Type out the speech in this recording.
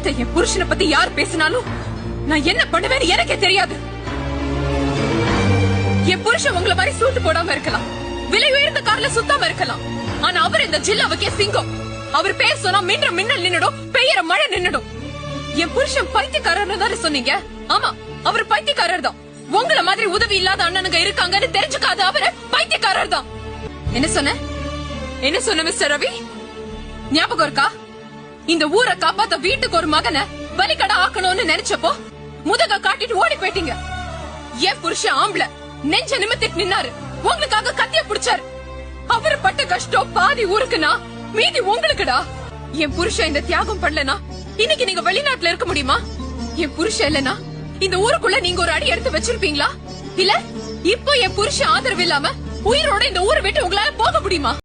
அடுத்த என் புருஷனை பத்தி யார் பேசினாலும் நான் என்ன பண்ணுவேன்னு எனக்கே தெரியாது. என் புருஷன் உங்களை மாதிரி சூட்டு போடாம இருக்கலாம், விலை உயர்ந்த கார்ல சுத்தாம இருக்கலாம். ஆனா அவர் இந்த ஜில்லாவுக்கே சிங்கம். அவர் பேர் சொன்னா மின்ற மின்னல் நின்னுடும், பெய்யற மழை நின்னுடும். என் புருஷன் பைத்தியக்காரர்னு தானே சொன்னீங்க? ஆமா, அவர் பைத்தியக்காரர் தான். உங்கள மாதிரி உதவி இல்லாத அண்ணனுங்க இருக்காங்கன்னு தெரிஞ்சுக்காத அவரு பைத்தியக்காரர் தான். என்ன சொன்ன மிஸ்டர் ரவி? ஞாபகம் இருக்கா? இந்த ஊரை காப்பாத்த வீட்டுக்கு ஒரு மகனை பலிக்கடை ஆக்கணும்னு நினைச்சப்போ முதுக காட்டிட்டு ஓடி போயிட்டீங்க. என் புருஷன் ஆம்பளை நெஞ்ச நிமித்திட்டு நின்னாரு, உங்களுக்காக கத்திய புடிச்சாரு. அவரு பட்ட கஷ்டம் பாதி ஊருக்குனா மீதி உங்களுக்குடா. என் புருஷன் இந்த தியாகம் பண்ணலனா இன்னைக்கு நீங்க வெளிநாட்டுல இருக்க முடியுமா? என் புருஷன் இல்லனா இந்த ஊருக்குள்ள நீங்க ஒரு அடி எடுத்து வச்சிருப்பீங்களா? இல்ல இப்போ என் புருஷன் ஆதரவு இல்லாம உயிரோட இந்த ஊரை விட்டு உங்களால போக முடியுமா?